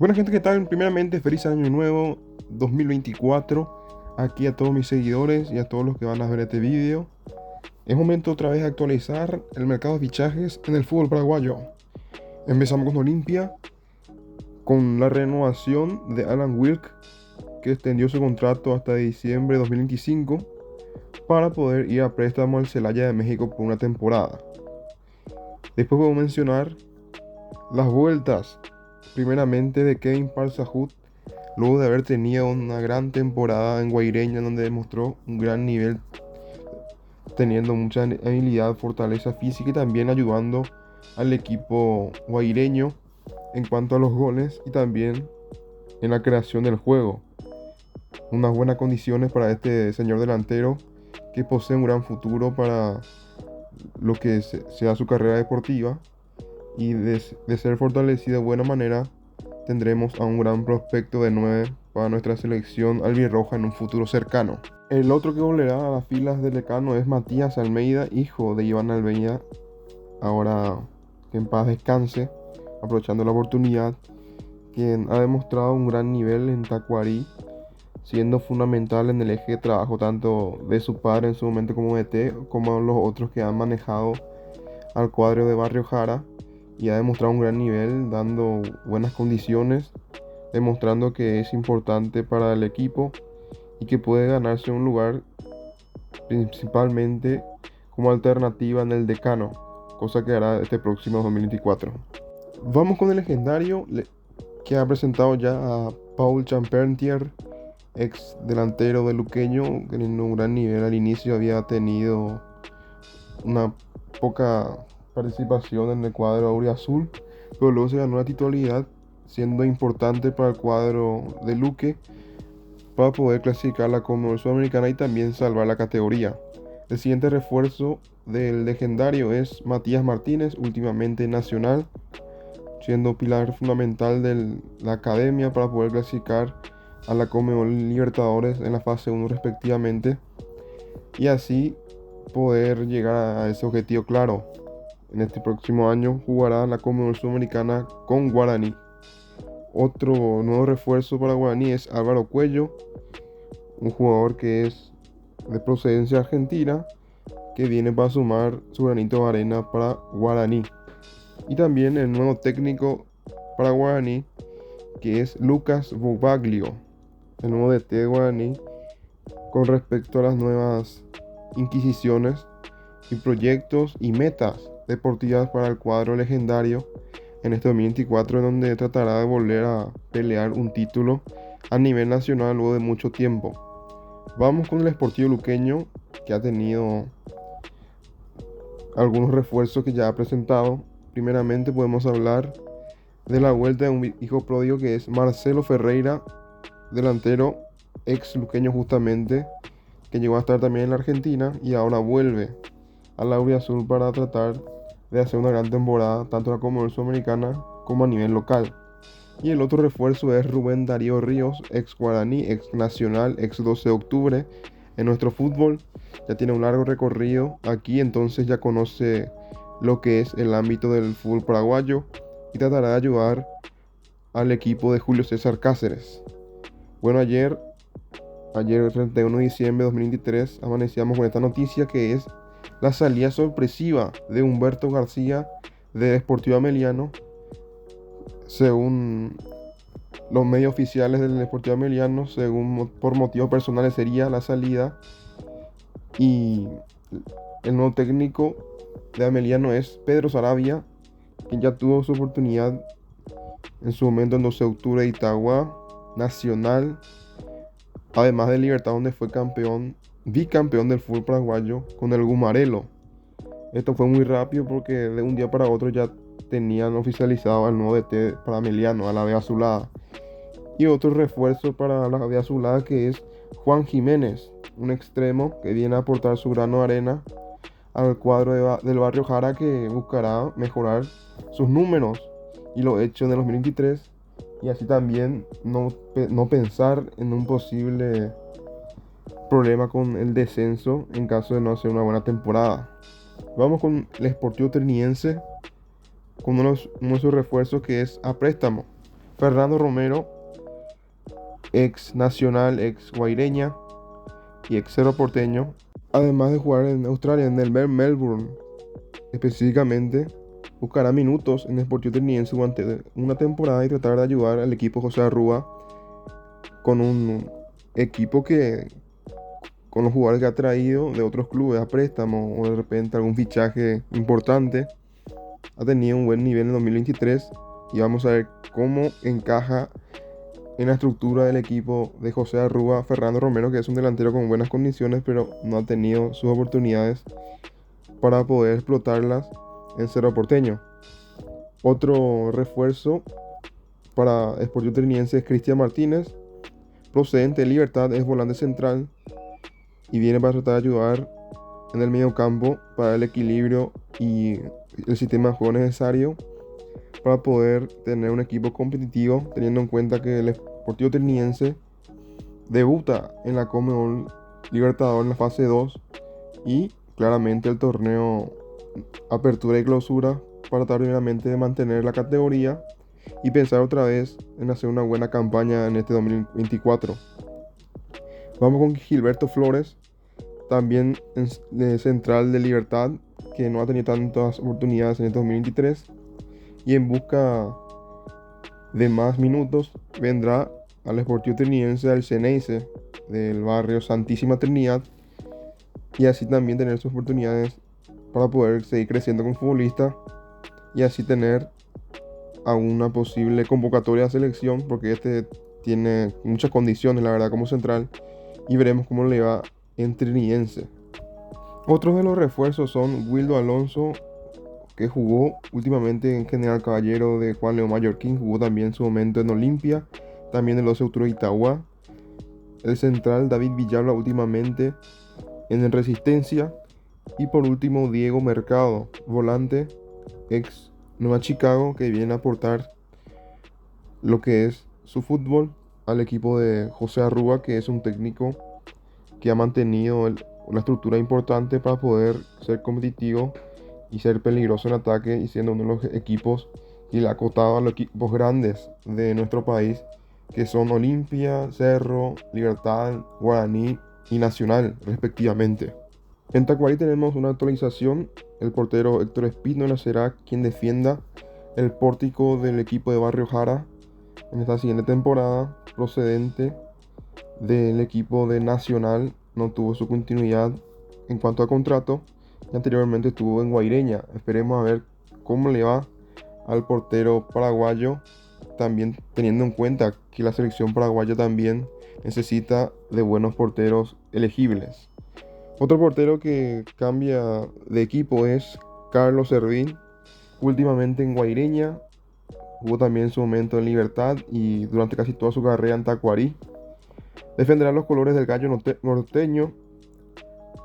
Buena gente, ¿qué tal? Primeramente, feliz año nuevo 2024. Aquí a todos mis seguidores y a todos los que van a ver este vídeo. Es momento otra vez de actualizar el mercado de fichajes en el fútbol paraguayo. Empezamos con Olimpia, con la renovación de Alan Wilk, que extendió su contrato hasta diciembre de 2025 para poder ir a préstamo al Celaya de México por una temporada. Después puedo mencionar las vueltas, primeramente de Kevin Parsahut, luego de haber tenido una gran temporada en Guaireña, donde demostró un gran nivel, teniendo mucha habilidad, fortaleza física y también ayudando al equipo guaireño en cuanto a los goles y también en la creación del juego. Unas buenas condiciones para este señor delantero que posee un gran futuro para lo que sea su carrera deportiva, y de ser fortalecido de buena manera tendremos a un gran prospecto de 9 para nuestra selección albirroja en un futuro cercano. El otro que volverá a las filas del decano es Matías Almeida, hijo de Iván Almeida, ahora que en paz descanse, aprovechando la oportunidad, quien ha demostrado un gran nivel en Tacuarí, siendo fundamental en el eje de trabajo tanto de su padre en su momento como DT, como los otros que han manejado al cuadro de Barrio Jara, y ha demostrado un gran nivel, dando buenas condiciones, demostrando que es importante para el equipo y que puede ganarse un lugar principalmente como alternativa en el decano, cosa que hará este próximo 2024. Vamos con el legendario que ha presentado ya a Paul Champertier, ex delantero de Luqueño, teniendo un gran nivel al inicio. Había tenido una poca participación en el cuadro auriazul, pero luego se ganó la titularidad, siendo importante para el cuadro de Luque para poder clasificar la Conmebol Sudamericana y también salvar la categoría. El siguiente refuerzo del legendario es Matías Martínez, últimamente nacional, siendo pilar fundamental de la academia para poder clasificar a la Conmebol Libertadores en la fase 1 respectivamente, y así poder llegar a ese objetivo claro. En este próximo año jugará la Conmebol Sudamericana con Guaraní. Otro nuevo refuerzo para Guaraní es Álvaro Cuello, un jugador que es de procedencia argentina, que viene para sumar su granito de arena para Guaraní. Y también el nuevo técnico para Guaraní, que es Lucas Bobaglio, el nuevo DT de Guaraní, con respecto a las nuevas inquisiciones y proyectos y metas deportivas para el cuadro legendario en este 2024, en donde tratará de volver a pelear un título a nivel nacional luego de mucho tiempo. Vamos con el Sportivo Luqueño, que ha tenido algunos refuerzos que ya ha presentado. Primeramente podemos hablar de la vuelta de un hijo pródigo, que es Marcelo Ferreira, delantero ex luqueño justamente, que llegó a estar también en la Argentina y ahora vuelve a la Auriazul para tratar de hacer una gran temporada tanto en la Conmebol Sudamericana como a nivel local. Y el otro refuerzo es Rubén Darío Ríos, ex Guaraní, ex Nacional, ex 12 de octubre en nuestro fútbol. Ya tiene un largo recorrido aquí, entonces ya conoce lo que es el ámbito del fútbol paraguayo y tratará de ayudar al equipo de Julio César Cáceres. Bueno, ayer 31 de diciembre de 2023 amanecíamos con esta noticia, que es la salida sorpresiva de Humberto García de Deportivo Ameliano. Según los medios oficiales del Deportivo Ameliano, según por motivos personales sería la salida, y el nuevo técnico de Ameliano es Pedro Saravia, quien ya tuvo su oportunidad en su momento en 12 de octubre de Itagua, Nacional, además de Libertad, donde fue bicampeón del fútbol paraguayo con el Gumarelo. Esto fue muy rápido porque de un día para otro ya tenían oficializado al nuevo DT para Ameliano, a la B Azulada. Y otro refuerzo para la B Azulada, que es Juan Jiménez, un extremo que viene a aportar su grano de arena al cuadro del Barrio Jara, que buscará mejorar sus números y lo hecho en el 2023, y así también no pensar en un posible problema con el descenso en caso de no hacer una buena temporada. Vamos con el Sportivo Triniense, con uno de sus refuerzos, que es a préstamo Fernando Romero, ex Nacional, ex Guaireña y ex Cerro Porteño, además de jugar en Australia, en el Melbourne específicamente, buscará minutos en el Sporting Triniense durante una temporada y tratar de ayudar al equipo José Arrúa con un equipo que, con los jugadores que ha traído de otros clubes a préstamo o de repente algún fichaje importante, ha tenido un buen nivel en 2023 y vamos a ver cómo encaja en la estructura del equipo de José Arrúa Fernando Romero, que es un delantero con buenas condiciones, pero no ha tenido sus oportunidades para poder explotarlas en Cerro Porteño. Otro refuerzo para Sporting Triniense es Cristian Martínez, procedente de Libertad, es volante central y viene para tratar de ayudar en el medio campo para el equilibrio y el sistema de juego necesario para poder tener un equipo competitivo, teniendo en cuenta que el Sporting Triniense debuta en la Conmebol Libertadores en la fase 2 y claramente el torneo Apertura y Clausura para tratar primeramente de mantener la categoría y pensar otra vez en hacer una buena campaña en este 2024. Vamos con Gilberto Flores, también de central de Libertad, que no ha tenido tantas oportunidades en este 2023 y en busca de más minutos vendrá al Sporting Triniense del Xeneize del barrio Santísima Trinidad y así también tener sus oportunidades para poder seguir creciendo como futbolista y así tener a una posible convocatoria de selección, porque este tiene muchas condiciones, la verdad, como central, y veremos cómo le va en Triniense. Otros de los refuerzos son Wildo Alonso, que jugó últimamente en General Caballero de Juan León Mallorquín, jugó también en su momento en Olimpia, también en los Eutro Itagua. El central David Villalba últimamente en el Resistencia. Y por último Diego Mercado, volante ex Nueva Chicago, que viene a aportar lo que es su fútbol al equipo de José Arrúa, que es un técnico que ha mantenido una estructura importante para poder ser competitivo y ser peligroso en ataque y siendo uno de los equipos que le ha costado a los equipos grandes de nuestro país, que son Olimpia, Cerro, Libertad, Guaraní y Nacional respectivamente. En Tacuarí tenemos una actualización. El portero Héctor Espínola será quien defienda el pórtico del equipo de Barrio Jara en esta siguiente temporada, procedente del equipo de Nacional. No tuvo su continuidad en cuanto a contrato y anteriormente estuvo en Guaireña. Esperemos a ver cómo le va al portero paraguayo, también teniendo en cuenta que la selección paraguaya también necesita de buenos porteros elegibles. Otro portero que cambia de equipo es Carlos Servín, últimamente en Guaireña, jugó también en su momento en Libertad y durante casi toda su carrera en Tacuarí. Defenderá los colores del Gallo Norteño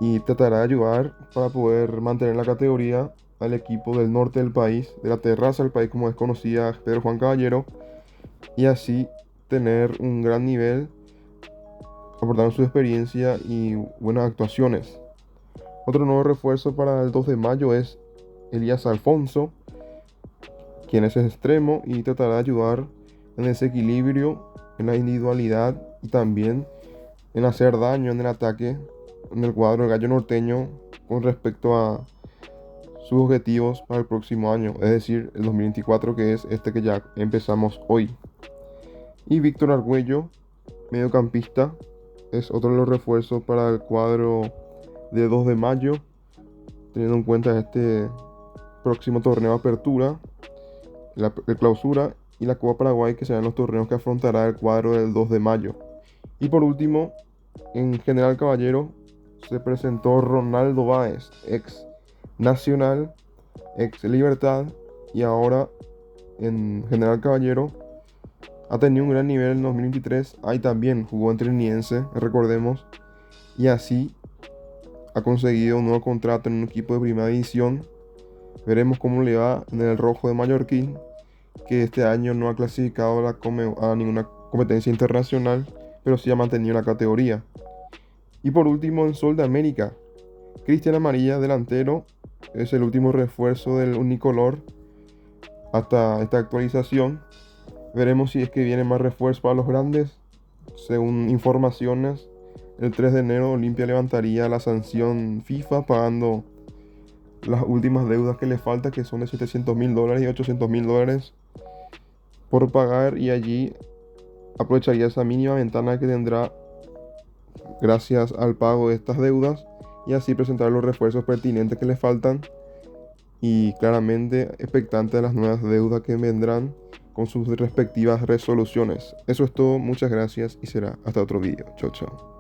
y tratará de ayudar para poder mantener la categoría al equipo del norte del país, de la terraza del país como es conocida Pedro Juan Caballero, y así tener un gran nivel aportando su experiencia y buenas actuaciones. Otro nuevo refuerzo para el 2 de mayo es Elías Alfonso, quien es extremo y tratará de ayudar en ese equilibrio, en la individualidad y también en hacer daño en el ataque en el cuadro del Gallo Norteño con respecto a sus objetivos para el próximo año, es decir, el 2024, que es este que ya empezamos hoy. Y Víctor Argüello, mediocampista, es otro de los refuerzos para el cuadro de 2 de mayo, teniendo en cuenta este próximo torneo de apertura, la clausura y la Copa Paraguay, que serán los torneos que afrontará el cuadro del 2 de mayo. Y por último, en General Caballero se presentó Ronaldo Báez, ex Nacional, ex Libertad y ahora en General Caballero. Ha tenido un gran nivel en 2023. Ahí también jugó en Triniense, recordemos. Y así ha conseguido un nuevo contrato en un equipo de primera división. Veremos cómo le va en el rojo de Mallorquín, que este año no ha clasificado a ninguna competencia internacional, pero sí ha mantenido la categoría. Y por último, en Sol de América, Cristian Amarilla, delantero, es el último refuerzo del unicolor hasta esta actualización. Veremos si es que vienen más refuerzos para los grandes. Según informaciones, el 3 de enero Olimpia levantaría la sanción FIFA pagando las últimas deudas que le falta, que son de $700.000 y $800.000 por pagar, y allí aprovecharía esa mínima ventana que tendrá gracias al pago de estas deudas y así presentar los refuerzos pertinentes que le faltan, y claramente expectante de las nuevas deudas que vendrán con sus respectivas resoluciones. Eso es todo, muchas gracias y será hasta otro vídeo. Chao, chao.